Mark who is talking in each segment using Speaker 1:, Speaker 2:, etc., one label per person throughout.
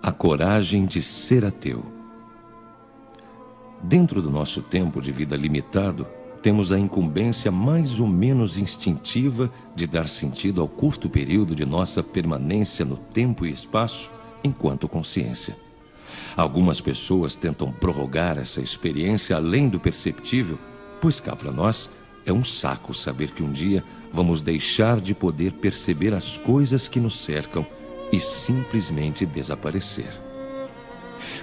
Speaker 1: A coragem de ser ateu. Dentro do nosso tempo de vida limitado, temos a incumbência mais ou menos instintiva de dar sentido ao curto período de nossa permanência no tempo e espaço enquanto consciência. Algumas pessoas tentam prorrogar essa experiência além do perceptível, pois cá para nós é um saco saber que um dia vamos deixar de poder perceber as coisas que nos cercam e simplesmente desaparecer.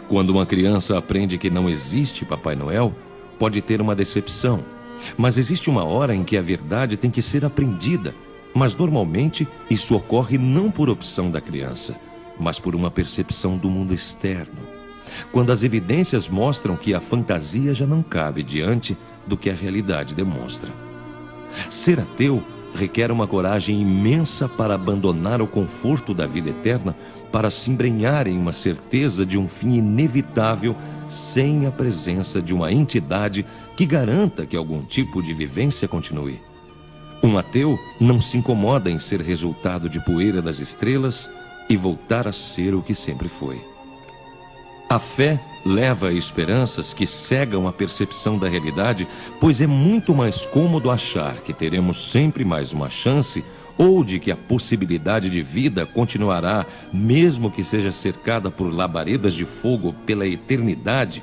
Speaker 1: Quando uma criança aprende que não existe Papai Noel, pode ter uma decepção, mas existe uma hora em que a verdade tem que ser aprendida, mas normalmente isso ocorre não por opção da criança, mas por uma percepção do mundo externo, quando as evidências mostram que a fantasia já não cabe diante do que a realidade demonstra. Ser ateu requer uma coragem imensa para abandonar o conforto da vida eterna para se embrenhar em uma certeza de um fim inevitável sem a presença de uma entidade que garanta que algum tipo de vivência continue. Um ateu não se incomoda em ser resultado de poeira das estrelas e voltar a ser o que sempre foi. A fé leva a esperanças que cegam a percepção da realidade, pois é muito mais cômodo achar que teremos sempre mais uma chance ou de que a possibilidade de vida continuará, mesmo que seja cercada por labaredas de fogo pela eternidade.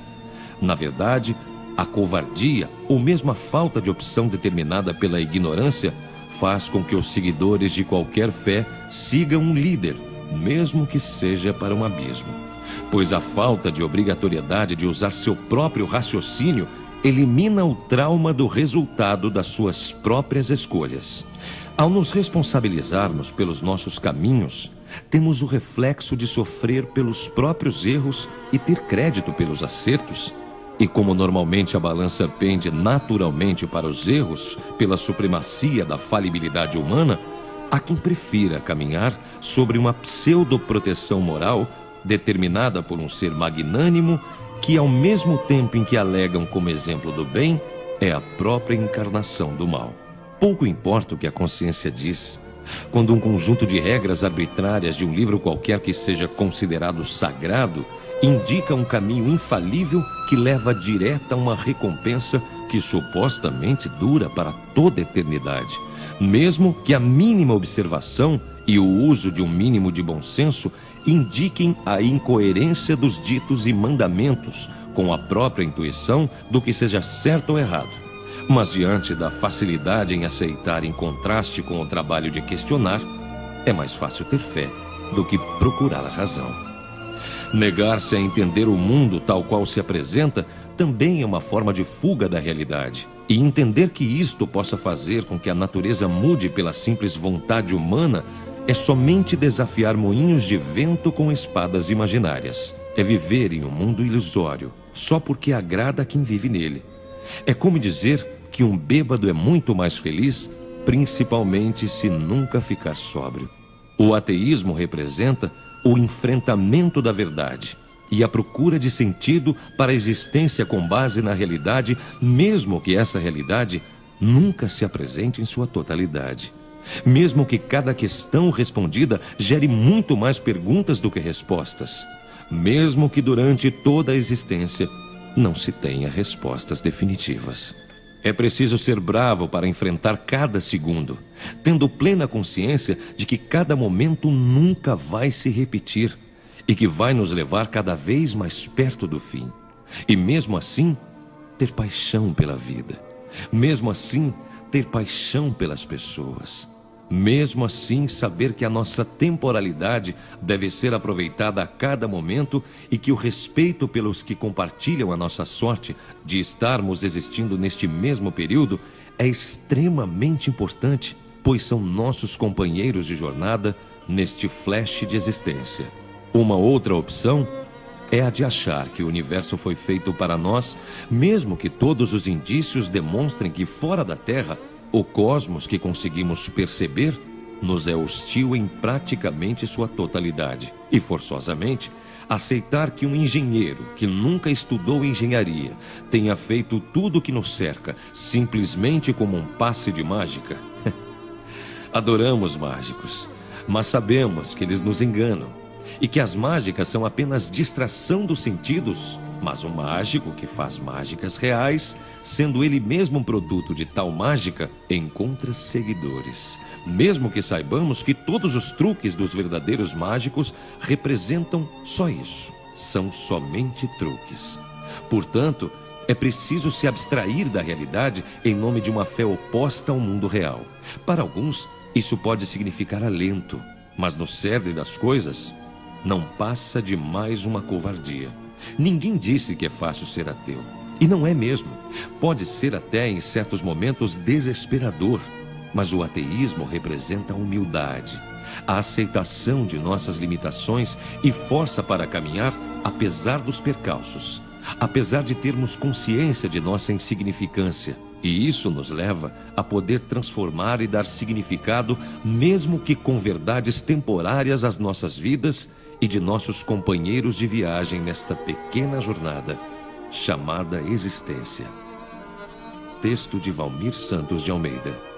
Speaker 1: Na verdade, a covardia ou mesmo a falta de opção determinada pela ignorância faz com que os seguidores de qualquer fé sigam um líder, mesmo que seja para um abismo. Pois a falta de obrigatoriedade de usar seu próprio raciocínio elimina o trauma do resultado das suas próprias escolhas. Ao nos responsabilizarmos pelos nossos caminhos, temos o reflexo de sofrer pelos próprios erros e ter crédito pelos acertos. E como normalmente a balança pende naturalmente para os erros, pela supremacia da falibilidade humana, há quem prefira caminhar sobre uma pseudo-proteção moral determinada por um ser magnânimo que, ao mesmo tempo em que alegam como exemplo do bem, é a própria encarnação do mal. Pouco importa o que a consciência diz. Quando um conjunto de regras arbitrárias de um livro qualquer que seja considerado sagrado indica um caminho infalível que leva direta a uma recompensa que supostamente dura para toda a eternidade, mesmo que a mínima observação e o uso de um mínimo de bom senso indiquem a incoerência dos ditos e mandamentos com a própria intuição do que seja certo ou errado. Mas diante da facilidade em aceitar em contraste com o trabalho de questionar, é mais fácil ter fé do que procurar a razão. Negar-se a entender o mundo tal qual se apresenta também é uma forma de fuga da realidade. E entender que isto possa fazer com que a natureza mude pela simples vontade humana é somente desafiar moinhos de vento com espadas imaginárias. É viver em um mundo ilusório, só porque agrada a quem vive nele. É como dizer que um bêbado é muito mais feliz, principalmente se nunca ficar sóbrio. O ateísmo representa o enfrentamento da verdade e a procura de sentido para a existência com base na realidade, mesmo que essa realidade nunca se apresente em sua totalidade. Mesmo que cada questão respondida gere muito mais perguntas do que respostas. Mesmo que durante toda a existência não se tenha respostas definitivas. É preciso ser bravo para enfrentar cada segundo, tendo plena consciência de que cada momento nunca vai se repetir e que vai nos levar cada vez mais perto do fim. E mesmo assim, ter paixão pela vida. Mesmo assim, ter paixão pelas pessoas. Mesmo assim, saber que a nossa temporalidade deve ser aproveitada a cada momento e que o respeito pelos que compartilham a nossa sorte de estarmos existindo neste mesmo período é extremamente importante, pois são nossos companheiros de jornada neste flash de existência. Uma outra opção é a de achar que o universo foi feito para nós, mesmo que todos os indícios demonstrem que fora da Terra o cosmos que conseguimos perceber nos é hostil em praticamente sua totalidade. E, forçosamente, aceitar que um engenheiro que nunca estudou engenharia tenha feito tudo o que nos cerca simplesmente como um passe de mágica. Adoramos mágicos, mas sabemos que eles nos enganam. e que as mágicas são apenas distração dos sentidos, mas um mágico que faz mágicas reais, sendo ele mesmo um produto de tal mágica, encontra seguidores. Mesmo que saibamos que todos os truques dos verdadeiros mágicos representam só isso, são somente truques. Portanto, é preciso se abstrair da realidade em nome de uma fé oposta ao mundo real. Para alguns, isso pode significar alento, mas no cerne das coisas, não passa de mais uma covardia. Ninguém disse que é fácil ser ateu. E não é mesmo. Pode ser até em certos momentos desesperador. Mas o ateísmo representa a humildade, a aceitação de nossas limitações e força para caminhar apesar dos percalços, apesar de termos consciência de nossa insignificância. E isso nos leva a poder transformar e dar significado, mesmo que com verdades temporárias, às nossas vidas e de nossos companheiros de viagem nesta pequena jornada chamada existência. Texto de Valmir Santos de Almeida.